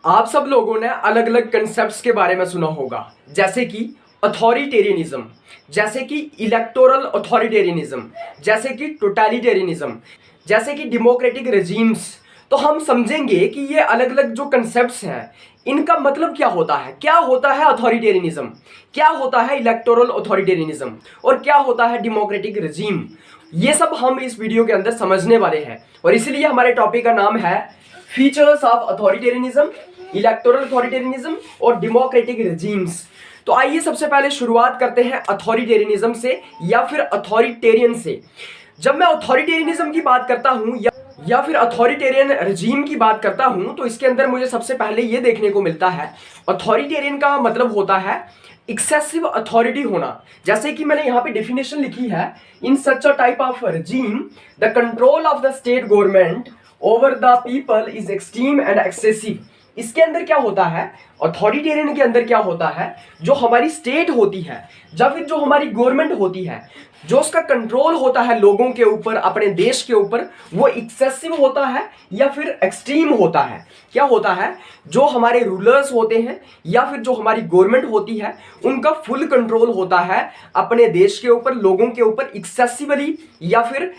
आप सब लोगों ने अलग अलग कंसेप्ट्स के बारे में सुना होगा, जैसे कि अथॉरिटेरियनिज्म, जैसे कि इलेक्टोरल अथॉरिटेरियनिज्म, जैसे कि टोटलिटेरियनिज्म, जैसे कि डेमोक्रेटिक रेजिम्स। तो हम समझेंगे कि ये अलग अलग जो कंसेप्ट्स हैं इनका मतलब क्या होता है अथॉरिटेरियनिज्म, क्या होता है इलेक्टोरल अथॉरिटेरियनिज्म और क्या होता है डेमोक्रेटिक रेजिम। ये सब हम इस वीडियो के अंदर समझने वाले हैं और इसलिए हमारे टॉपिक का नाम है features of authoritarianism, electoral authoritarianism और डेमोक्रेटिक रेजिम्स। तो आइए सबसे पहले शुरुआत करते हैं अथॉरिटेरियनिज्म से या फिर अथॉरिटेरियन से। जब मैं अथॉरिटेरियनिज्म की बात करता हूं या फिर अथॉरिटेरियन रेजीम की बात करता हूं तो इसके अंदर मुझे सबसे पहले यह देखने को मिलता है, अथॉरिटेरियन का मतलब होता है एक्सेसिव अथॉरिटी होना। जैसे कि मैंने यहां पे डेफिनेशन लिखी है, in such a type of regime the control of the state government over the people is extreme and excessive. इसके अंदर क्या होता है, अथॉरिटेरियन के अंदर क्या होता है, जो हमारी स्टेट होती है या फिर जो हमारी गवर्नमेंट होती है, जो उसका कंट्रोल होता है लोगों के ऊपर, अपने देश के ऊपर, वो एक्सेसिव होता है या फिर एक्सट्रीम होता है। क्या होता है, जो हमारे रूलर्स होते हैं या फिर जो हमारी गवर्नमेंट होती है उनका फुल कंट्रोल होता है अपने देश के ऊपर, लोगों के ऊपर एक्सेसिवली या फिर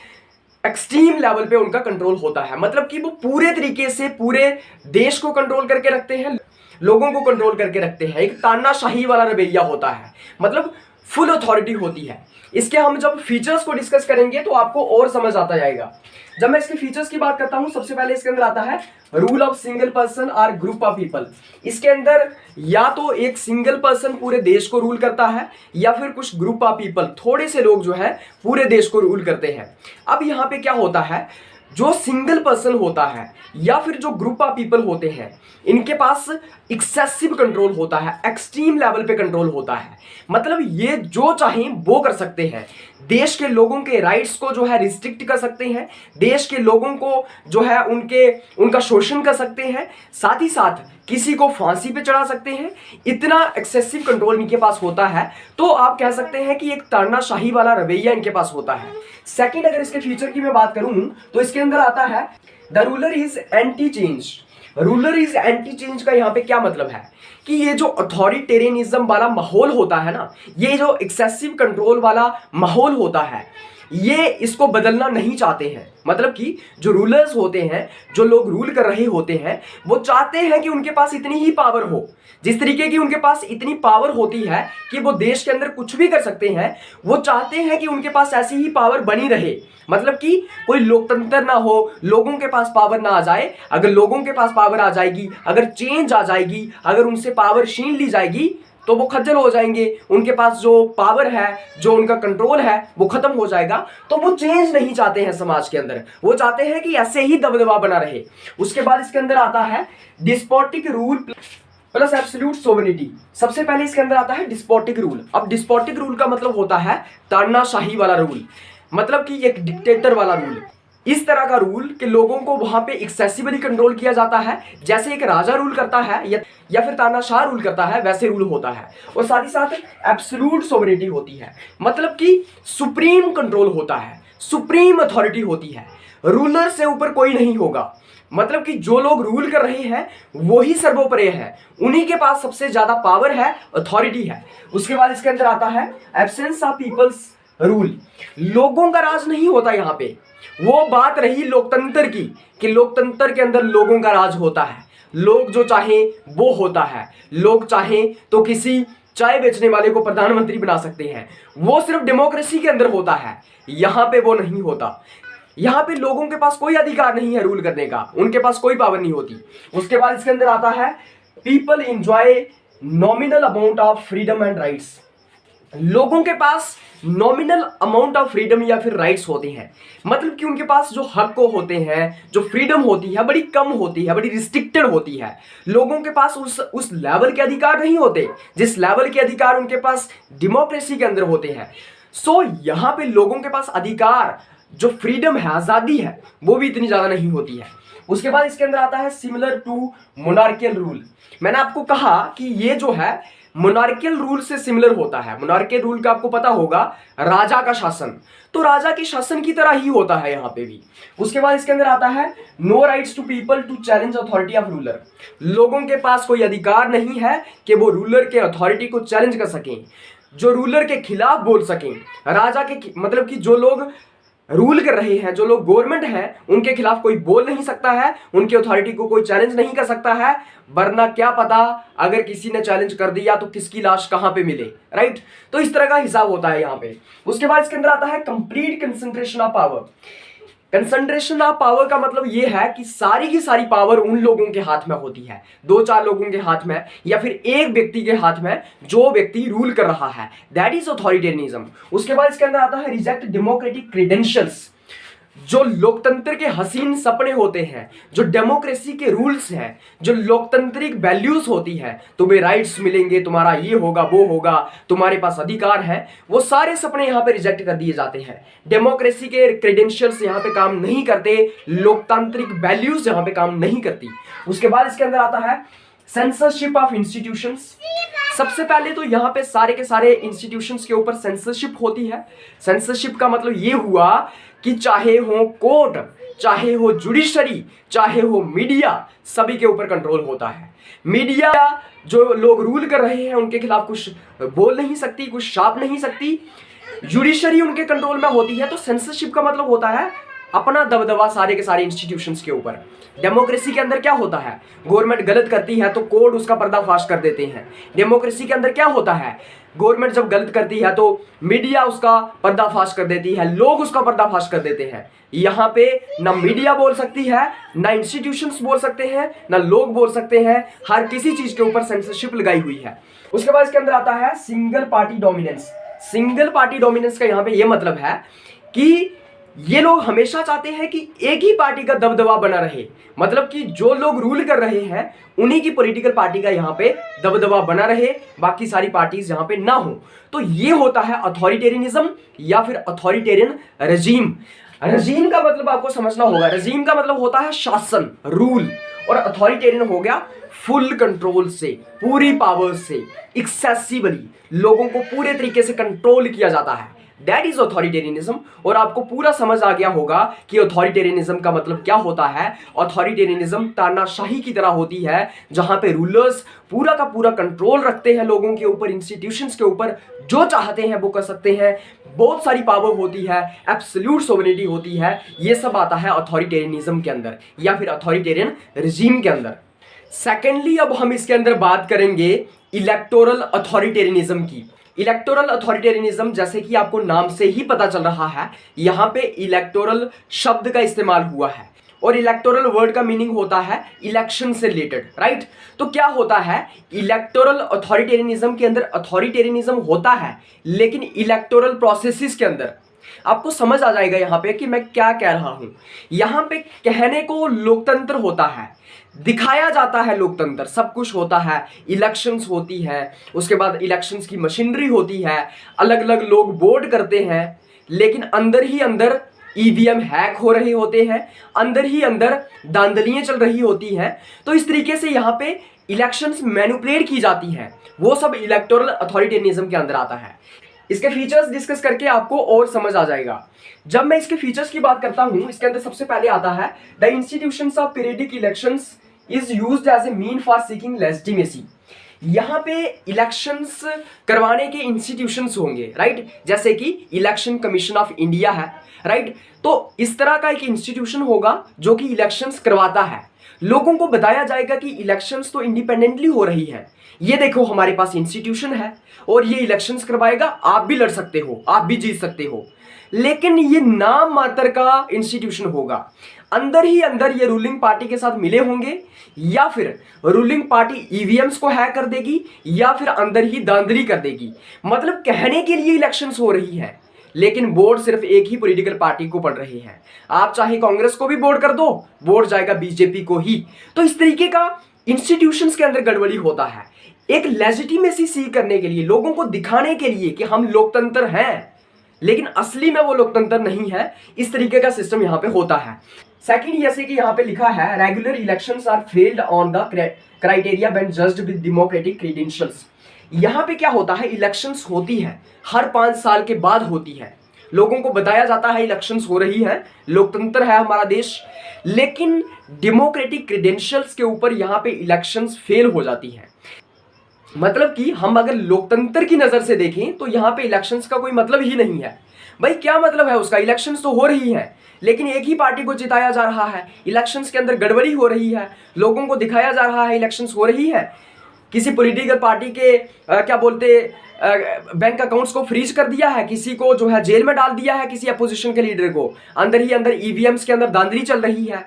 एक्सट्रीम लेवल पे उनका कंट्रोल होता है। मतलब कि वो पूरे तरीके से पूरे देश को कंट्रोल करके रखते हैं, लोगों को कंट्रोल करके रखते हैं। एक तानाशाही वाला रवैया होता है, मतलब फुल अथॉरिटी होती है। इसके हम जब फीचर्स को डिस्कस करेंगे तो आपको और समझ आता जाएगा। जब मैं इसके फीचर्स की बात करता हूं, सबसे पहले इसके अंदर आता है रूल ऑफ सिंगल पर्सन और ग्रुप ऑफ पीपल। इसके अंदर या तो एक सिंगल पर्सन पूरे देश को रूल करता है या फिर कुछ ग्रुप ऑफ पीपल, थोड़े से लोग जो है पूरे देश को रूल करते हैं। अब यहां पे क्या होता है, जो सिंगल पर्सन होता है या फिर जो ग्रुप ऑफ पीपल होते हैं इनके पास एक्सेसिव कंट्रोल होता है, एक्सट्रीम लेवल पे कंट्रोल होता है। मतलब ये जो चाहें वो कर सकते हैं, देश के लोगों के राइट्स को जो है रिस्ट्रिक्ट कर सकते हैं, देश के लोगों को जो है उनका शोषण कर सकते हैं, साथ ही साथ किसी को फांसी पे चढ़ा सकते हैं। इतना एक्सेसिव कंट्रोल इनके पास होता है, तो आप कह सकते हैं कि एक तानाशाही वाला रवैया इनके पास होता है। सेकंड, अगर इसके फीचर की मैं बात करूं तो इसके अंदर आता है the ruler is anti change. Ruler is anti change का यहाँ पे क्या मतलब है कि ये जो अथॉरिटेरियनिज्म वाला माहौल होता है ना, ये जो एक्सेसिव कंट्रोल वाला माहौल होता है, ये इसको बदलना नहीं चाहते हैं। मतलब कि जो रूलर्स होते हैं, जो लोग रूल कर रहे होते हैं, वो चाहते हैं कि उनके पास इतनी ही पावर हो, जिस तरीके की उनके पास इतनी पावर होती है कि वो देश के अंदर कुछ भी कर सकते हैं, वो चाहते हैं कि उनके पास ऐसी ही पावर बनी रहे। मतलब कि कोई लोकतंत्र ना हो, लोगों के पास पावर ना आ जाए। अगर लोगों के पास पावर आ जाएगी, अगर चेंज आ जाएगी, अगर उनसे पावर छीन ली जाएगी तो वो खज्जल हो जाएंगे, उनके पास जो पावर है, जो उनका कंट्रोल है वो खत्म हो जाएगा। तो वो चेंज नहीं चाहते हैं समाज के अंदर, वो चाहते हैं कि ऐसे ही दबदबा बना रहे। उसके बाद इसके अंदर आता है despotic rule plus absolute sovereignty. सबसे पहले इसके अंदर आता है डिस्पोटिक रूल। अब डिस्पोटिक रूल का मतलब होता है तानाशाही वाला रूल, मतलब कि एक डिक्टेटर वाला रूल। इस तरह का रूल कि लोगों को वहां पे एक्सेसिवली कंट्रोल किया जाता है, जैसे एक राजा रूल करता है या फिर तानाशाह रूल करता है, वैसे रूल होता है। और साथ ही साथ एब्सोल्यूट सोवरेनिटी होती है, मतलब कि सुप्रीम कंट्रोल होता है, सुप्रीम अथॉरिटी होती है, रूलर से ऊपर कोई नहीं होगा। मतलब कि जो लोग रूल कर रहे हैं वो ही सर्वोपरि है, उन्हीं के पास सबसे ज्यादा पावर है, अथॉरिटी है। उसके बाद इसके अंदर आता है एब्सेंस ऑफ पीपल्स रूल। लोगों का राज नहीं होता यहाँ पे। वो बात रही लोकतंत्र की कि लोकतंत्र के अंदर लोगों का राज होता है, लोग जो चाहें वो होता है। लोग चाहें तो किसी चाय बेचने वाले को प्रधानमंत्री बना सकते हैं, वो सिर्फ डेमोक्रेसी के अंदर होता है। यहाँ पे वो नहीं होता, यहाँ पे लोगों के पास कोई अधिकार नहीं है रूल करने का, उनके पास कोई पावर नहीं होती। उसके बाद इसके अंदर आता है people enjoy nominal amount of freedom and rights. लोगों के पास नॉमिनल अमाउंट ऑफ फ्रीडम या फिर राइट्स होते हैं, मतलब कि उनके पास जो हक होते हैं, जो फ्रीडम होती है, बड़ी कम होती है, बड़ी रिस्ट्रिक्टेड होती है। लोगों के पास उस लेवल के अधिकार नहीं होते जिस लेवल के अधिकार उनके पास डेमोक्रेसी के अंदर होते हैं। सो यहाँ पे लोगों के पास अधिकार जो फ्रीडम है, आज़ादी है, वो भी इतनी ज़्यादा नहीं होती है। उसके बाद इसके अंदर आता है सिमिलर टू मोनार्कियल रूल। मैंने आपको कहा कि ये जो है मोनार्कियल रूल से सिमिलर होता है। मोनार्कियल रूल का आपको पता होगा, राजा का शासन, तो राजा के शासन की तरह ही होता है यहाँ पे भी। उसके बाद इसके अंदर आता है no rights to people to challenge authority of ruler. लोगों के पास कोई अधिकार नहीं है कि वो रूलर के अथॉरिटी को चैलेंज कर सकें, जो रूलर के खिलाफ बोल सकें। राजा के मतलब कि जो लोग रूल कर रहे हैं, जो लोग गवर्नमेंट हैं, उनके खिलाफ कोई बोल नहीं सकता है, उनकी अथॉरिटी को कोई चैलेंज नहीं कर सकता है, वरना क्या पता अगर किसी ने चैलेंज कर दिया तो किसकी लाश कहां पे मिले, राइट। तो इस तरह का हिसाब होता है यहाँ पे। उसके बाद इसके अंदर आता है complete concentration of power. Concentration of power का मतलब यह है कि सारी की सारी पावर उन लोगों के हाथ में होती है, 2-4 लोगों के हाथ में या फिर एक व्यक्ति के हाथ में, जो व्यक्ति रूल कर रहा है, दैट इज ऑथोरिटेरियनिज्म। उसके बाद इसके अंदर आता है रिजेक्ट डेमोक्रेटिक क्रेडेंशियल्स। जो लोकतंत्र के हसीन सपने होते हैं, जो डेमोक्रेसी के रूल्स हैं, जो लोकतांत्रिक वैल्यूज होती है, तुम्हें राइट्स मिलेंगे, तुम्हारा ये होगा वो होगा, तुम्हारे पास अधिकार है, वो सारे सपने यहाँ पे रिजेक्ट कर दिए जाते हैं। डेमोक्रेसी के क्रेडेंशियल्स यहाँ पे काम नहीं करते, लोकतांत्रिक वैल्यूज यहाँ पे काम नहीं करती। उसके बाद इसके अंदर आता है सेंसरशिप ऑफ इंस्टीट्यूशंस। सबसे पहले तो यहाँ पे सारे के सारे इंस्टीट्यूशंस के ऊपर सेंसरशिप होती है। सेंसरशिप का मतलब ये हुआ कि चाहे हो कोर्ट, चाहे हो जुडिशरी, चाहे हो मीडिया, सभी के ऊपर कंट्रोल होता है। मीडिया जो लोग रूल कर रहे हैं उनके खिलाफ कुछ बोल नहीं सकती, कुछ छाप नहीं सकती। जुडिशरी उनके कंट्रोल में होती है। तो सेंसरशिप का मतलब होता है अपना दबदबा सारे के सारे इंस्टीट्यूशंस के ऊपर। डेमोक्रेसी के अंदर क्या होता है, गवर्नमेंट गलत करती है तो कोर्ट उसका पर्दाफाश कर देते हैं। डेमोक्रेसी के अंदर क्या होता है, गवर्नमेंट जब गलत करती है तो मीडिया उसका पर्दाफाश कर देती है, लोग उसका पर्दाफाश कर देते हैं। यहाँ पे ना मीडिया बोल सकती है, ना इंस्टीट्यूशंस बोल सकते हैं, ना लोग बोल सकते हैं। हर किसी चीज के ऊपर सेंसरशिप लगाई हुई है। उसके बाद इसके अंदर आता है single party dominance. Single party dominance का यहाँ पे ये मतलब है कि ये लोग हमेशा चाहते हैं कि एक ही पार्टी का दबदबा बना रहे, मतलब कि जो लोग रूल कर रहे हैं उन्हीं की पॉलिटिकल पार्टी का यहाँ पे दबदबा बना रहे, बाकी सारी पार्टीज यहाँ पे ना हो। तो ये होता है अथॉरिटेरियनिज्म या फिर अथॉरिटेरियन रजीम। रजीम का मतलब आपको समझना होगा, रजीम का मतलब होता है शासन, रूल, और अथॉरिटेरियन हो गया फुल कंट्रोल से, पूरी पावर से, एक्सेसिवली लोगों को पूरे तरीके से कंट्रोल किया जाता है, दैट इज ऑथोरिटेरियनिज्म। और आपको पूरा समझ आ गया होगा कि ऑथोरिटेरियनिज्म का मतलब क्या होता है। ऑथोरिटेरियनिज्म तानाशाही की तरह होती है, जहां पे रूलर्स पूरा का पूरा कंट्रोल रखते हैं लोगों के ऊपर, इंस्टीट्यूशंस के ऊपर, जो चाहते हैं वो कर सकते हैं, बहुत सारी पावर होती है, एब्सोल्यूट सोवरेनिटी होती है। ये सब आता है ऑथोरिटेरियनिज्म के अंदर या फिर ऑथोरिटेरियन रिजीम के अंदर। सेकेंडली अब हम इसके अंदर बात करेंगे इलेक्टोरल ऑथोरिटेरियनिज्म की। इलेक्टोरल अथॉरिटेरियनिज्म, जैसे कि आपको नाम से ही पता चल रहा है, यहाँ पे इलेक्टोरल शब्द का इस्तेमाल हुआ है और इलेक्टोरल वर्ड का मीनिंग होता है इलेक्शन से रिलेटेड, राइट। तो क्या होता है, इलेक्टोरल अथॉरिटेरियनिज्म के अंदर अथॉरिटेरियनिज्म होता है, लेकिन इलेक्टोरल प्रोसेसेस के अंदर आपको समझ आ जाएगा यहाँ पे कि मैं क्या कह रहा हूं। यहाँ पे कहने को लोकतंत्र होता है, दिखाया जाता है लोकतंत्र, सब कुछ होता है, इलेक्शंस होती है, उसके बाद इलेक्शंस की मशीनरी होती है, अलग अलग लोग वोट करते हैं, लेकिन अंदर ही अंदर ईवीएम हैक हो रहे होते हैं, अंदर ही अंदर धांधलियां चल रही होती हैं। तो इस तरीके से यहाँ पे इलेक्शंस मैनिपुलेट की जाती हैं, वो सब इलेक्टोरल अथॉरिटेरियनिज्म के अंदर आता है। इसके फीचर्स डिस्कस करके आपको और समझ आ जाएगा। जब मैं इसके फीचर्स की बात करता हूं, इसके अंदर सबसे पहले आता है the institutions of periodic elections is used as a mean for seeking legitimacy. यहाँ पे इलेक्शंस करवाने के इंस्टीट्यूशंस होंगे, राइट, जैसे कि इलेक्शन कमीशन ऑफ इंडिया है, राइट। तो इस तरह का एक इंस्टीट्यूशन होगा जो कि इलेक्शंस करवाता है। लोगों को बताया जाएगा कि इलेक्शंस तो इंडिपेंडेंटली हो रही है, ये देखो हमारे पास इंस्टीट्यूशन है और ये इलेक्शंस करवाएगा, आप भी लड़ सकते हो, आप भी जीत सकते हो। लेकिन ये नाम मात्र का इंस्टीट्यूशन होगा, अंदर ही अंदर ये रूलिंग पार्टी के साथ मिले होंगे, या फिर रूलिंग पार्टी ईवीएम्स को हैक कर देगी, या फिर अंदर ही धांधली कर देगी। मतलब कहने के लिए इलेक्शंस हो रही है, लेकिन वोट सिर्फ एक ही पॉलिटिकल पार्टी को पड़ रहे हैं। आप चाहे कांग्रेस को भी वोट कर दो, वोट जाएगा बीजेपी को ही। तो इस तरीके का इंस्टीट्यूशंस के अंदर गड़बड़ी होता है। एक लेजिटिमेसी सी करने के लिए, लोगों को दिखाने के लिए कि हम लोकतंत्र हैं, लेकिन असली में वो लोकतंत्र नहीं है। इस तरीके का सिस्टम यहाँ पे होता है। सेकंड, जैसे कि यहाँ पे लिखा है, regular elections are failed on the criteria when judged with democratic credentials. यहाँ पे क्या होता है, इलेक्शंस होती है, हर 5 साल के बाद होती है, लोगों को बताया जाता है इलेक्शंस हो रही है, लोकतंत्र है हमारा देश, लेकिन डेमोक्रेटिक क्रेडेंशियल्स के ऊपर यहाँ पे इलेक्शंस फेल हो जाती है। मतलब कि हम अगर लोकतंत्र की नजर से देखें तो यहाँ पे इलेक्शंस का कोई मतलब ही नहीं है। भाई क्या मतलब है उसका, इलेक्शंस तो हो रही है लेकिन एक ही पार्टी को जिताया जा रहा है, इलेक्शंस के अंदर गड़बड़ी हो रही है, लोगों को दिखाया जा रहा है इलेक्शंस हो रही है। किसी पॉलिटिकल पार्टी के क्या बोलते बैंक अकाउंट्स को फ्रीज कर दिया है, किसी को जो है जेल में डाल दिया है, किसी अपोजिशन के लीडर को, अंदर ही अंदर ईवीएम्स के अंदर धांधली चल रही है।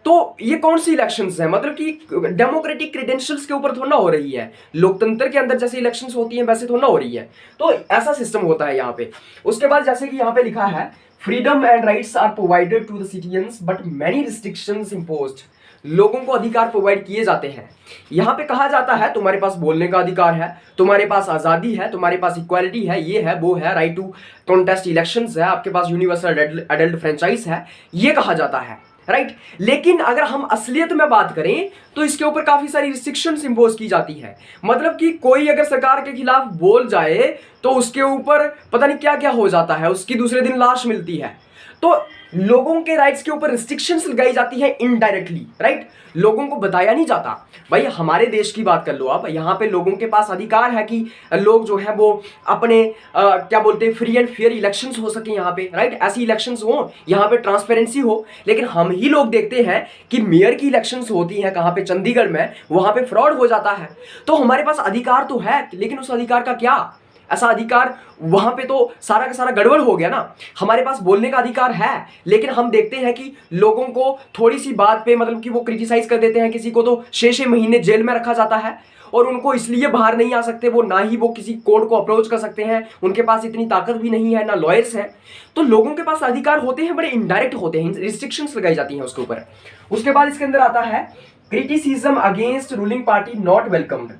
तो ये कौन सी इलेक्शंस है, मतलब कि डेमोक्रेटिक क्रेडेंशियल्स के ऊपर थोड़ा ना हो रही है, लोकतंत्र के अंदर जैसे इलेक्शंस होती हैं वैसे थोड़ा ना हो रही है। तो ऐसा सिस्टम होता है यहाँ पे। उसके बाद जैसे कि यहाँ पे लिखा है, freedom and rights are provided to the citizens but many restrictions imposed. लोगों को अधिकार प्रोवाइड किए जाते हैं। यहाँ पे कहा जाता है तुम्हारे पास बोलने का अधिकार है, तुम्हारे पास आज़ादी है, तुम्हारे पास इक्वालिटी है, ये है वो है, राइट टू कॉन्टेस्ट इलेक्शंस है, आपके पास यूनिवर्सल एडल्ट फ्रेंचाइज है, ये कहा जाता है, राइट। लेकिन अगर हम असलियत में बात करें तो इसके ऊपर काफी सारी रिस्ट्रिक्शंस इंपोज की जाती है। मतलब कि कोई अगर सरकार के खिलाफ बोल जाए तो उसके ऊपर पता नहीं क्या क्या हो जाता है, उसकी दूसरे दिन लाश मिलती है। तो लोगों के राइट्स के ऊपर रिस्ट्रिक्शंस लगाई जाती है इनडायरेक्टली, राइट। लोगों को बताया नहीं जाता। भाई हमारे देश की बात कर लो आप, यहाँ पे लोगों के पास अधिकार है कि लोग जो है वो अपने क्या बोलते हैं फ्री एंड फेयर इलेक्शंस हो सके यहाँ पे, राइट। ऐसी इलेक्शंस हो, यहाँ पे ट्रांसपेरेंसी हो। लेकिन हम ही लोग देखते हैं कि मेयर की इलेक्शंस होती हैं कहाँ पे, चंडीगढ़ में, वहाँ पे फ्रॉड हो जाता है। तो हमारे पास अधिकार तो है लेकिन उस अधिकार का क्या, ऐसा अधिकार वहां पे तो सारा का सारा गड़बड़ हो गया ना। हमारे पास बोलने का अधिकार है लेकिन हम देखते हैं कि लोगों को थोड़ी सी बात पे मतलब कि वो क्रिटिसाइज कर देते हैं, किसी को तो 6-6 महीने जेल में रखा जाता है और उनको इसलिए बाहर नहीं आ सकते, वो ना ही वो किसी कोर्ट को अप्रोच कर सकते हैं, उनके पास इतनी ताकत भी नहीं है, ना लॉयर्स हैं। तो लोगों के पास अधिकार होते हैं, बड़े इनडायरेक्ट होते हैं, रिस्ट्रिक्शंस लगाई जाती हैं उसके ऊपर। उसके बाद इसके अंदर आता है, criticism against ruling party not welcomed.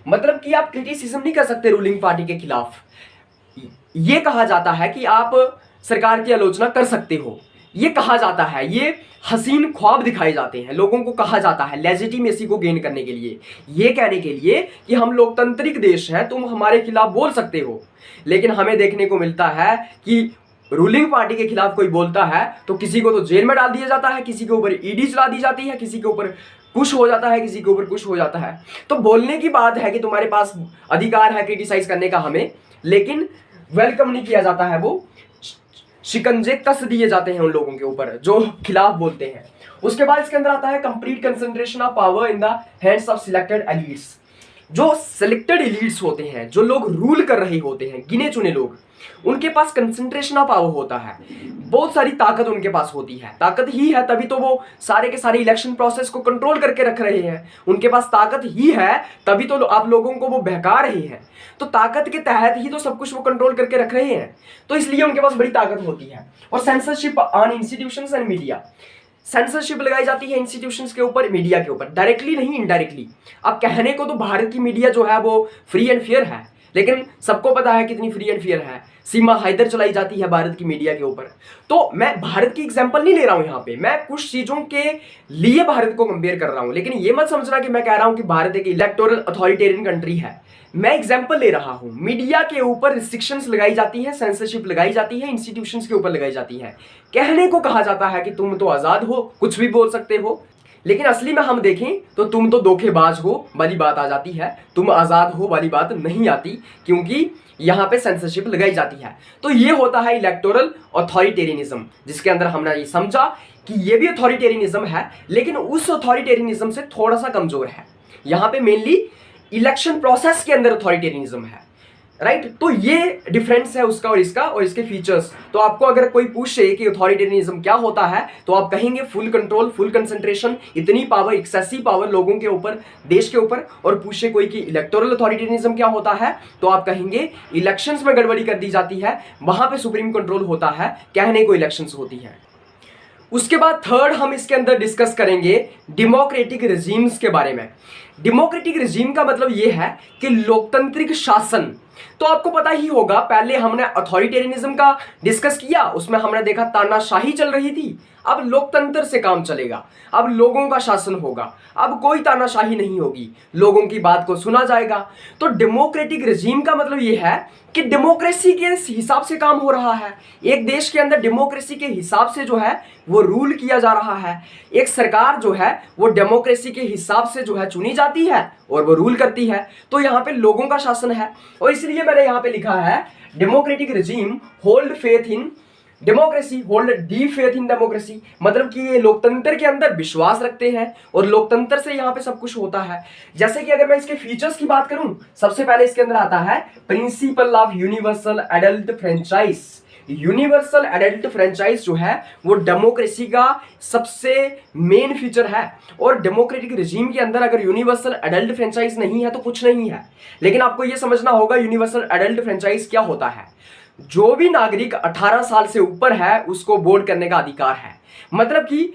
मतलब कि आप क्रिटिसिज्म नहीं कर सकते रूलिंग पार्टी के खिलाफ। ये कहा जाता है कि आप सरकार की आलोचना कर सकते हो, ये कहा जाता है, ये हसीन ख्वाब दिखाए जाते हैं, लोगों को कहा जाता है लेजिटिमेसी को गेन करने के लिए, ये कहने के लिए कि हम लोकतांत्रिक देश हैं, तुम हमारे खिलाफ बोल सकते हो। लेकिन हमें देखने को मिलता है कि रूलिंग पार्टी के खिलाफ कोई बोलता है तो किसी को तो जेल में डाल दिया जाता है, किसी के ऊपर ईडी चला दी जाती है, किसी के ऊपर कुछ हो जाता है, किसी के ऊपर कुछ हो जाता है। तो बोलने की बात है कि तुम्हारे पास अधिकार है क्रिटिसाइज करने का हमें, लेकिन वेलकम नहीं किया जाता है, वो शिकंजे कस दिए जाते हैं उन लोगों के ऊपर जो खिलाफ बोलते हैं। उसके बाद इसके अंदर आता है, complete concentration of power in the hands of selected elites. जो सिलेक्टेड एलीट्स होते हैं, जो लोग रूल कर रहे होते हैं, गिने चुने लोग, उनके पास कंसंट्रेशन ऑफ पावर होता है, बहुत सारी ताकत उनके पास होती है। ताकत ही है तभी तो वो सारे के सारे इलेक्शन प्रोसेस को कंट्रोल करके रख रहे हैं। उनके पास ताकत ही है तभी तो आप लोगों को वो बहका रहे हैं। तो ताकत के तहत ही तो सब कुछ वो कंट्रोल करके रख रहे हैं, तो इसलिए उनके पास बड़ी ताकत होती है। और censorship on institutions and media, censorship लगाई जाती है इंस्टीट्यूशंस के ऊपर, मीडिया के ऊपर, डायरेक्टली नहीं इनडायरेक्टली। अब कहने को तो भारत की मीडिया जो है वो फ्री एंड फेयर है, लेकिन सबको पता है कितनी फ्री एंड फेयर है। सीमा हैदर चलाई जाती है भारत की मीडिया के ऊपर। तो मैं भारत की एग्जांपल नहीं ले रहा हूं यहाँ पे, मैं कुछ चीजों के लिए भारत को कंपेयर कर रहा हूं, लेकिन ये मत समझना कि मैं कह रहा हूं कि भारत एक इलेक्टोरल अथॉरिटेरियन कंट्री है। मैं एग्जांपल ले रहा हूं, मीडिया के ऊपर रिस्ट्रिक्शंस लगाई जाती है, सेंसरशिप लगाई जाती है, इंस्टीट्यूशंस के ऊपर लगाई जाती है। कहने को कहा जाता है कि तुम तो आजाद हो, कुछ भी बोल सकते हो, लेकिन असली में हम देखें तो तुम तो धोखेबाज हो वाली बात आ जाती है, तुम आजाद हो वाली बात नहीं आती, क्योंकि यहाँ पे सेंसरशिप लगाई जाती है। तो ये होता है इलेक्टोरल अथॉरिटेरियनिज्म, जिसके अंदर हमने ये समझा कि ये भी अथॉरिटेरियनिज्म है, लेकिन उस अथॉरिटेरियनिज्म से थोड़ा सा कमजोर है। यहाँ पे मेनली इलेक्शन प्रोसेस के अंदर अथॉरिटेरियनिज्म है, राइट। तो ये डिफरेंस है उसका और इसका और इसके फीचर्स। तो आपको अगर कोई पूछे कि अथॉरिटेरियनिज्म क्या होता है तो आप कहेंगे फुल कंट्रोल, फुल कंसंट्रेशन, इतनी पावर, एक्सेसिव पावर लोगों के ऊपर, देश के ऊपर। और पूछे कोई कि इलेक्टोरल अथॉरिटेरियनिज्म क्या होता है तो आप कहेंगे इलेक्शंस में गड़बड़ी कर दी जाती है, वहां पे सुप्रीम कंट्रोल होता है, कहने को इलेक्शंस होती है। उसके बाद थर्ड हम इसके अंदर डिस्कस करेंगे डेमोक्रेटिक रिजीम्स के बारे में। डेमोक्रेटिक रिजीम का मतलब यह है कि लोकतांत्रिक शासन तो आपको पता ही होगा, पहले हमने अथॉरिटेरियनिज्म का डिस्कस किया, उसमें हमने देखा तानाशाही चल रही थी। अब लोकतंत्र से काम चलेगा, अब लोगों का शासन होगा, अब कोई तानाशाही नहीं होगी, लोगों की बात को सुना जाएगा। तो डेमोक्रेटिक रेजीम का मतलब यह है कि डेमोक्रेसी के हिसाब से काम हो रहा है। एक देश के अंदर डेमोक्रेसी के हिसाब से जो है वो रूल किया जा रहा है। एक सरकार जो है वो डेमोक्रेसी के हिसाब से जो है चुनी जाती है और वो रूल करती है। तो यहाँ पे लोगों का शासन है, और इसलिए मैंने यहाँ पे लिखा है democratic regime hold faith in democracy, hold deep faith in democracy, मतलब कि ये लोकतंत्र के अंदर विश्वास रखते हैं और लोकतंत्र से यहाँ पे सब कुछ होता है। जैसे कि अगर मैं इसके फीचर्स की बात करूं, सबसे पहले इसके अंदर आता है principle of universal adult franchise. Universal adult franchise जो है वो डेमोक्रेसी का सबसे मेन फीचर है। और डेमोक्रेटिक रेजीम के अंदर अगर यूनिवर्सल एडल्ट फ्रेंचाइज नहीं है तो कुछ नहीं है। लेकिन आपको यह समझना होगा यूनिवर्सल एडल्ट फ्रेंचाइज क्या होता है। जो भी नागरिक 18 साल से ऊपर है उसको वोट करने का अधिकार है। मतलब कि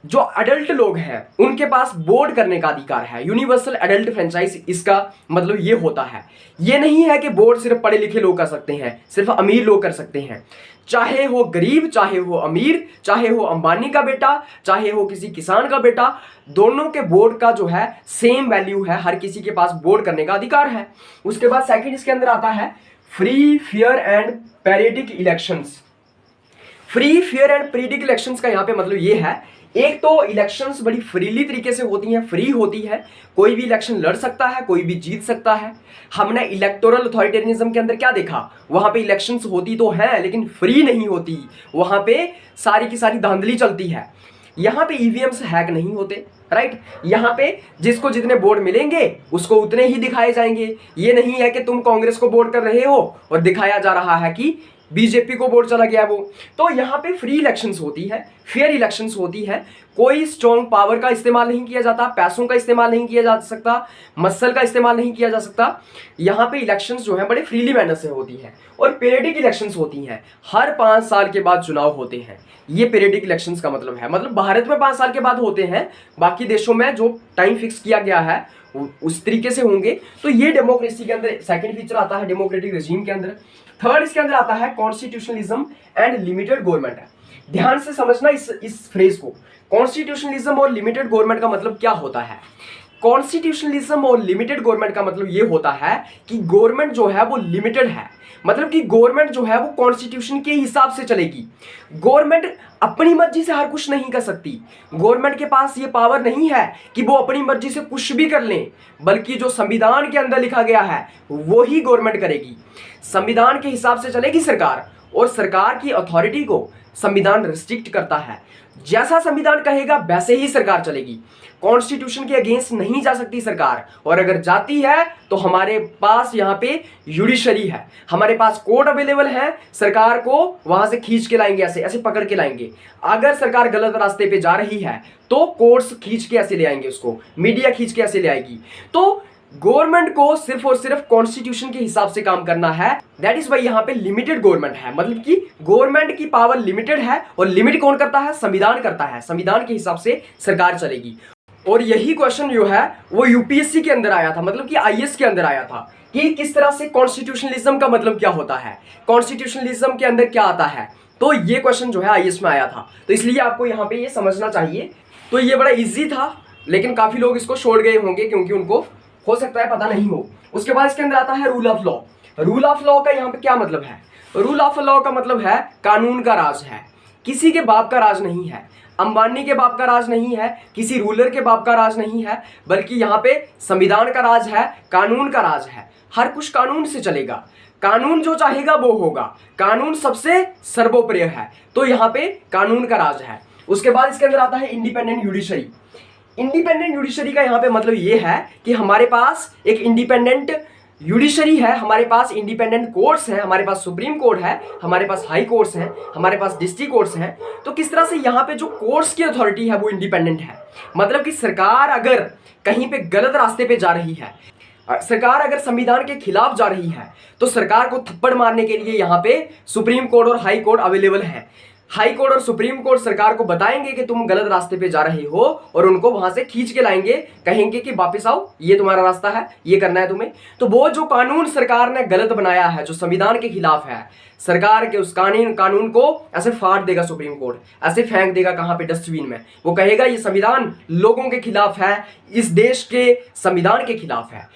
जो अडल्ट लोग हैं उनके पास वोट करने का अधिकार है। यूनिवर्सल एडल्ट फ्रेंचाइज इसका मतलब ये होता है। ये नहीं है कि वोट सिर्फ पढ़े लिखे लोग कर सकते हैं, सिर्फ अमीर लोग कर सकते हैं। चाहे हो गरीब, चाहे हो अमीर, चाहे हो अंबानी का बेटा, चाहे हो किसी किसान का बेटा, दोनों के वोट का जो है सेम वैल्यू है। हर किसी के पास वोट करने का अधिकार है। उसके बाद सेकंड इसके अंदर आता है free fair and periodic elections. Free fair and periodic elections का यहाँ पे मतलब ये है, एक तो इलेक्शंस बड़ी फ्रीली तरीके से होती हैं, फ्री होती है, कोई भी इलेक्शन लड़ सकता है, कोई भी जीत सकता है। हमने इलेक्टोरल अथॉरिटेरियनिज्म के अंदर क्या देखा, वहां पे इलेक्शंस होती तो है लेकिन फ्री नहीं होती, वहां पे सारी की सारी धांधली चलती है। यहाँ पे ईवीएम्स हैक नहीं होते, राइट। यहाँ पे जिसको जितने वोट मिलेंगे उसको उतने ही दिखाए जाएंगे। ये नहीं है कि तुम कांग्रेस को वोट कर रहे हो और दिखाया जा रहा है कि बीजेपी को वोट चला गया वो। तो यहाँ पे फ्री इलेक्शंस होती है, फेयर इलेक्शंस होती है, कोई स्ट्रॉन्ग पावर का इस्तेमाल नहीं किया जाता, पैसों का इस्तेमाल नहीं किया जा सकता, मसल का इस्तेमाल नहीं किया जा सकता। यहाँ पे इलेक्शंस जो है बड़े फ्रीली मैनर से होती है। और पीरियडिक इलेक्शंस होती हैं, हर 5 साल के बाद चुनाव होते हैं। ये पीरियडिक इलेक्शंस का मतलब है, मतलब भारत में 5 साल के बाद होते हैं, बाकी देशों में जो टाइम फिक्स किया गया है उस तरीके से होंगे। तो ये डेमोक्रेसी के अंदर सेकंड फीचर आता है डेमोक्रेटिक रेजीम के अंदर। थर्ड इसके अंदर आता है कॉन्स्टिट्यूशनलिज्म एंड लिमिटेड गवर्नमेंट। ध्यान से समझना इस फ्रेज को। कॉन्स्टिट्यूशनलिज्म और लिमिटेड गवर्नमेंट का मतलब क्या होता है। कॉन्स्टिट्यूशनलिज्म और लिमिटेड गवर्नमेंट का मतलब ये होता है कि गवर्नमेंट जो है वो लिमिटेड है, मतलब कि गवर्नमेंट जो है वो कॉन्स्टिट्यूशन के हिसाब से चलेगी। गवर्नमेंट अपनी मर्जी से हर कुछ नहीं कर सकती। गवर्नमेंट के पास ये पावर नहीं है कि वो अपनी मर्जी से कुछ भी कर लें, बल्कि जो संविधान के अंदर लिखा गया है वो ही गवर्नमेंट करेगी। संविधान के हिसाब से चलेगी सरकार, और सरकार की अथॉरिटी को संविधान रिस्ट्रिक्ट करता है। जैसा संविधान कहेगा वैसे ही सरकार चलेगी। कॉन्स्टिट्यूशन के अगेंस्ट नहीं जा सकती सरकार, और अगर जाती है तो हमारे पास यहाँ पे जुडिशरी है, हमारे पास कोर्ट अवेलेबल है, सरकार को वहां से खींच के लाएंगे, ऐसे ऐसे पकड़ के लाएंगे। अगर सरकार गलत रास्ते पे जा रही है तो कोर्ट्स खींच के ऐसे ले आएंगे उसको, मीडिया खींच के ऐसे ले आएगी। तो गवर्नमेंट को सिर्फ और सिर्फ कॉन्स्टिट्यूशन के हिसाब से काम करना है। दैट इज वाई यहाँ पे लिमिटेड गवर्नमेंट है, मतलब कि गवर्नमेंट की पावर लिमिटेड है, और लिमिट कौन करता है, संविधान करता है। संविधान के हिसाब से सरकार चलेगी। और यही क्वेश्चन जो है वो यूपीएससी के अंदर आया था, मतलब कि आईएएस के अंदर आया था कि किस तरह से कॉन्स्टिट्यूशनलिज्म का मतलब क्या होता है, कॉन्स्टिट्यूशनलिज्म के अंदर क्या आता है। तो ये क्वेश्चन जो है आईएएस में आया था, तो इसलिए आपको यहाँ पे ये समझना चाहिए। तो ये बड़ा इजी था, लेकिन काफी लोग इसको छोड़ गए होंगे क्योंकि उनको हो सकता है पता नहीं हो। उसके बाद इसके अंदर आता है rule of law. Rule of law का यहाँ पे क्या मतलब है। रूल ऑफ लॉ का मतलब है कानून का राज है, किसी के बाप का राज नहीं है, अंबानी के बाप का राज नहीं है, किसी रूलर के बाप का राज नहीं है, बल्कि यहाँ पे संविधान का राज है, कानून का राज है। हर कुछ कानून से चलेगा, कानून जो चाहेगा वो होगा, कानून सबसे सर्वोपरि है, तो यहाँ पे कानून का राज है। उसके बाद इसके अंदर आता है इंडिपेंडेंट जुडिशरी। इंडिपेंडेंट जुडिशरी का यहाँ पे मतलब ये है कि हमारे पास एक इंडिपेंडेंट जुडिशरी है, हमारे पास इंडिपेंडेंट कोर्ट्स हैं, हमारे पास सुप्रीम कोर्ट है, हमारे पास हाई कोर्ट्स हैं, हमारे पास डिस्ट्रिक्ट कोर्ट्स हैं। तो किस तरह से यहाँ पे जो कोर्ट्स की अथॉरिटी है वो इंडिपेंडेंट है, मतलब कि सरकार अगर कहीं पे गलत रास्ते पे जा रही है, सरकार अगर संविधान के खिलाफ जा रही है, तो सरकार को थप्पड़ मारने के लिए यहाँ पे सुप्रीम कोर्ट और हाई कोर्ट अवेलेबल है। हाई कोर्ट और सुप्रीम कोर्ट सरकार को बताएंगे कि तुम गलत रास्ते पे जा रहे हो और उनको वहां से खींच के लाएंगे, कहेंगे कि वापस आओ, ये तुम्हारा रास्ता है, ये करना है तुम्हें। तो वो जो कानून सरकार ने गलत बनाया है, जो संविधान के खिलाफ है, सरकार के उस कानून को ऐसे फाड़ देगा सुप्रीम कोर्ट, ऐसे फेंक देगा कहां पे, डस्टबिन में। वो कहेगा ये संविधान लोगों के खिलाफ है, इस देश के संविधान के खिलाफ है।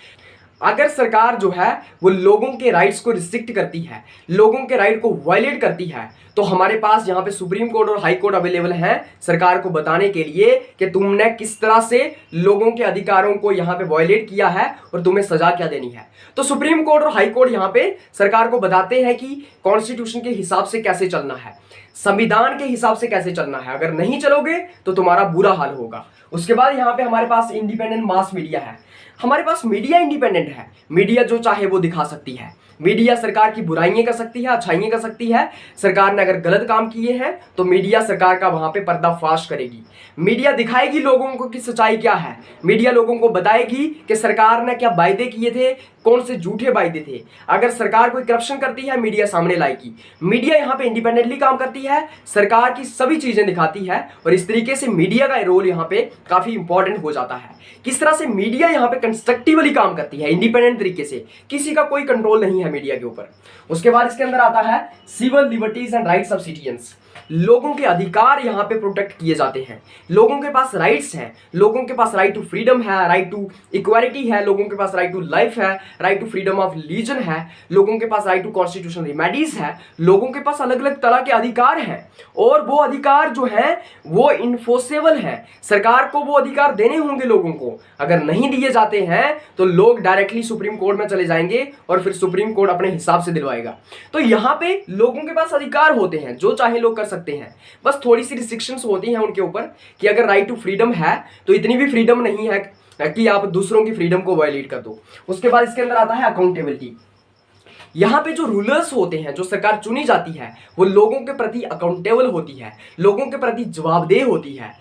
अगर सरकार जो है वो लोगों के राइट्स को रिस्ट्रिक्ट करती है, लोगों के राइट को वायलेट करती है, तो हमारे पास यहाँ पे सुप्रीम कोर्ट और हाई कोर्ट अवेलेबल है सरकार को बताने के लिए कि तुमने किस तरह से लोगों के अधिकारों को यहाँ पे वायलेट किया है और तुम्हें सजा क्या देनी है। तो सुप्रीम कोर्ट और हाई कोर्ट यहाँ पे सरकार को बताते हैं कि कॉन्स्टिट्यूशन के हिसाब से कैसे चलना है, संविधान के हिसाब से कैसे चलना है। अगर नहीं चलोगे तो तुम्हारा बुरा हाल होगा। उसके बाद यहाँ पे हमारे पास इंडिपेंडेंट मास मीडिया है। हमारे पास मीडिया इंडिपेंडेंट है, मीडिया जो चाहे वो दिखा सकती है, मीडिया सरकार की बुराइयां कर सकती है, अच्छाइयां कर सकती है। सरकार ने अगर गलत काम किए हैं तो मीडिया सरकार का वहां पे पर्दाफाश करेगी, मीडिया दिखाएगी लोगों को कि सच्चाई क्या है, मीडिया लोगों को बताएगी कि सरकार ने क्या वायदे किए थे, कौन से झूठे वायदे थे। अगर सरकार कोई करप्शन करती है, मीडिया सामने लाएगी। मीडिया यहाँ पे इंडिपेंडेंटली काम करती है, सरकार की सभी चीजें दिखाती है और इस तरीके से मीडिया का रोल यहाँ पे काफी इंपॉर्टेंट हो जाता है। किस तरह से मीडिया यहाँ पे कंस्ट्रक्टिवली काम करती है, इंडिपेंडेंट तरीके से, किसी का कोई कंट्रोल नहीं है मीडिया के ऊपर। उसके बाद इसके अंदर आता है civil liberties and rights of citizens. लोगों के अधिकार यहाँ पे प्रोटेक्ट किए जाते हैं, लोगों के पास राइट्स हैं, लोगों के पास राइट टू फ्रीडम है, राइट टू इक्वालिटी है, लोगों के पास राइट टू लाइफ है, right to freedom of religion है, लोगों के पास राइट टू कॉन्स्टिट्यूशनल रिमेडीज है, लोगों के पास अलग अलग तरह के अधिकार हैं और वो अधिकार जो है वो इन्फोर्सेबल है। सरकार को वो अधिकार देने होंगे लोगों को, अगर नहीं दिए जाते हैं तो लोग डायरेक्टली सुप्रीम कोर्ट में चले जाएंगे और फिर सुप्रीम कोर्ट अपने हिसाब से दिलवाएगा। तो यहाँ पे लोगों के पास अधिकार होते हैं, जो चाहे लोग कर सकते हैं, बस थोड़ी सी रिस्ट्रिक्शंस होती हैं उनके ऊपर कि अगर राइट टू फ्रीडम है तो इतनी भी फ्रीडम नहीं है कि आप दूसरों की फ्रीडम को वायलेट कर दो। उसके बाद इसके अंदर आता है अकाउंटेबिलिटी। यहाँ पे जो रूलर्स होते हैं, जो सरकार चुनी जाती है, वो लोगों के प्रति अकाउंटेबल होती है, लोगों के प्रति जवाबदेह होती है।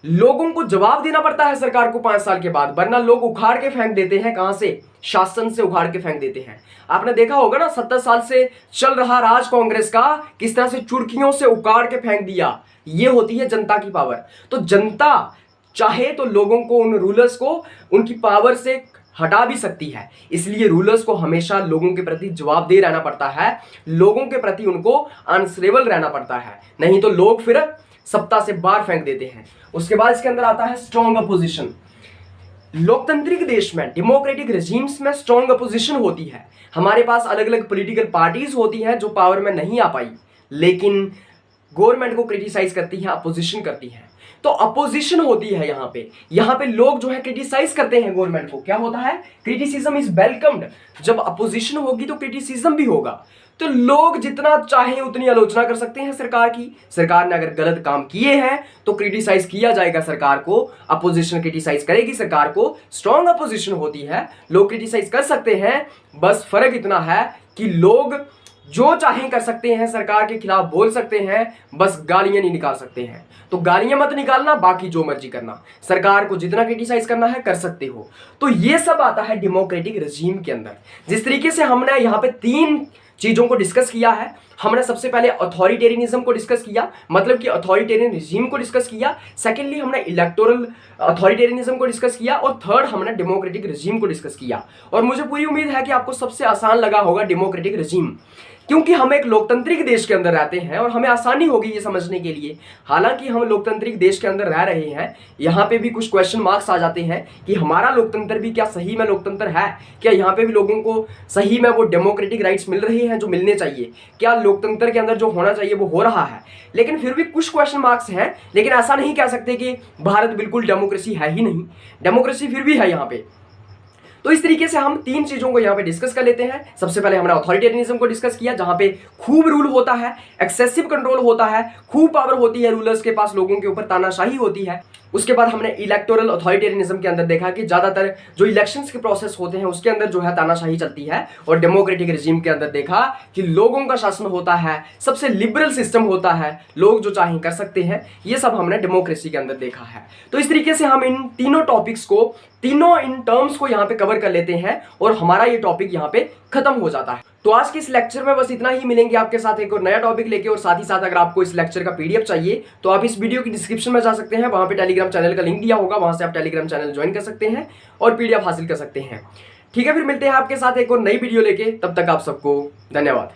लोगों को जवाब देना पड़ता है सरकार को 5 साल के बाद, वरना लोग उखाड़ के फेंक देते हैं। कहां से? शासन से उखाड़ के फेंक देते हैं। आपने देखा होगा ना, 70 साल से चल रहा राज कांग्रेस का, किस तरह से चुटकियों से उखाड़ के फेंक दिया। ये होती है जनता की पावर। तो जनता चाहे तो लोगों को, उन रूलर्स को उनकी पावर से हटा भी सकती है। इसलिए रूलर्स को हमेशा लोगों के प्रति जवाबदेह रहना पड़ता है, लोगों के प्रति उनको आंसरेबल रहना पड़ता है, नहीं तो लोग फिर सत्ता से बाहर फेंक देते हैं। उसके बाद इसके अंदर आता है स्ट्रॉन्ग अपोजिशन। लोकतांत्रिक देश में, डेमोक्रेटिक रेजिम्स में स्ट्रॉन्ग अपोजिशन होती है। हमारे पास अलग अलग पॉलिटिकल पार्टीज होती हैं जो पावर में नहीं आ पाई, लेकिन गवर्नमेंट को क्रिटिसाइज करती है, अपोजिशन करती है। तो अपोजिशन होती है यहाँ पे लोग जो है क्रिटिसाइज करते हैं गवर्नमेंट को। क्या होता है? Criticism is welcomed. जब अपोजिशन होगी तो क्रिटिसिज्म भी होगा। तो लोग जितना चाहे उतनी आलोचना कर सकते हैं सरकार की। सरकार ने अगर गलत काम किए हैं तो क्रिटिसाइज किया जाएगा सरकार को, अपोजिशन क्रिटिसाइज करेगी सरकार को। स्ट्रॉन्ग अपोजिशन होती है, लोग क्रिटिसाइज कर सकते हैं, बस फर्क इतना है कि लोग जो चाहे कर सकते हैं, सरकार के खिलाफ बोल सकते हैं, बस गालियां नहीं निकाल सकते हैं। तो गालियां मत निकालना, बाकी जो मर्जी करना, सरकार को जितना क्रिटिसाइज करना है कर सकते हो। तो ये सब आता है डेमोक्रेटिक रेजिम के अंदर। जिस तरीके से हमने यहाँ पे 3 चीजों को डिस्कस किया है, हमने सबसे पहले अथॉरिटेरियनिज्म को डिस्कस किया, मतलब कि अथॉरिटेरियन रेजिम को डिस्कस किया। सेकेंडली हमने इलेक्टोरल अथॉरिटेरियनिज्म को डिस्कस किया और थर्ड हमने डेमोक्रेटिक रेजिम को डिस्कस किया। और मुझे पूरी उम्मीद है कि आपको सबसे आसान लगा होगा डेमोक्रेटिक रेजिम, क्योंकि हम एक लोकतांत्रिक देश के अंदर रहते हैं और हमें आसानी होगी ये समझने के लिए। हालांकि हम लोकतांत्रिक देश के अंदर रह रहे हैं, यहाँ पे भी कुछ क्वेश्चन मार्क्स आ जाते हैं कि हमारा लोकतंत्र भी क्या सही में लोकतंत्र है, क्या यहाँ पे भी लोगों को सही में वो डेमोक्रेटिक राइट्स मिल रहे हैं जो मिलने चाहिए, क्या लोकतंत्र के अंदर जो होना चाहिए वो हो रहा है। लेकिन फिर भी कुछ क्वेश्चन मार्क्स हैं, लेकिन ऐसा नहीं कह सकते कि भारत बिल्कुल डेमोक्रेसी है ही नहीं, डेमोक्रेसी फिर भी है यहाँ पे। तो इस तरीके से हम 3 चीजों को यहाँ पे डिस्कस कर लेते हैं। सबसे पहले हमने अथॉरिटेरियनिज्म को डिस्कस किया, जहां पे खूब रूल होता है, एक्सेसिव कंट्रोल होता है, खूब पावर होती है रूलर्स के पास, लोगों के ऊपर तानाशाही होती है। उसके बाद हमने इलेक्टोरल अथॉरिटेरियनिज्म के अंदर देखा कि ज्यादातर जो इलेक्शंस के प्रोसेस होते हैं उसके अंदर जो है तानाशाही चलती है, और डेमोक्रेटिक रेजिम के अंदर देखा कि लोगों का शासन होता है, सबसे लिबरल सिस्टम होता है, लोग जो चाहें कर सकते हैं। ये सब हमने डेमोक्रेसी के अंदर देखा है। तो इस तरीके से हम इन तीनों टॉपिक्स को, तीनों इन टर्म्स को यहाँ पे कवर कर लेते हैं और हमारा ये टॉपिक यहाँ पे खत्म हो जाता है। तो आज के इस लेक्चर में बस इतना ही। मिलेंगे आपके साथ एक और नया टॉपिक लेके, और साथ ही साथ अगर आपको इस लेक्चर का पीडीएफ चाहिए तो आप इस वीडियो की डिस्क्रिप्शन में जा सकते हैं, वहां पे टेलीग्राम चैनल का लिंक दिया होगा, वहां से आप टेलीग्राम चैनल ज्वाइन कर सकते हैं और पीडीएफ हासिल कर सकते हैं। ठीक है, फिर मिलते हैं आपके साथ एक और नई वीडियो लेके, तब तक आप सबको धन्यवाद।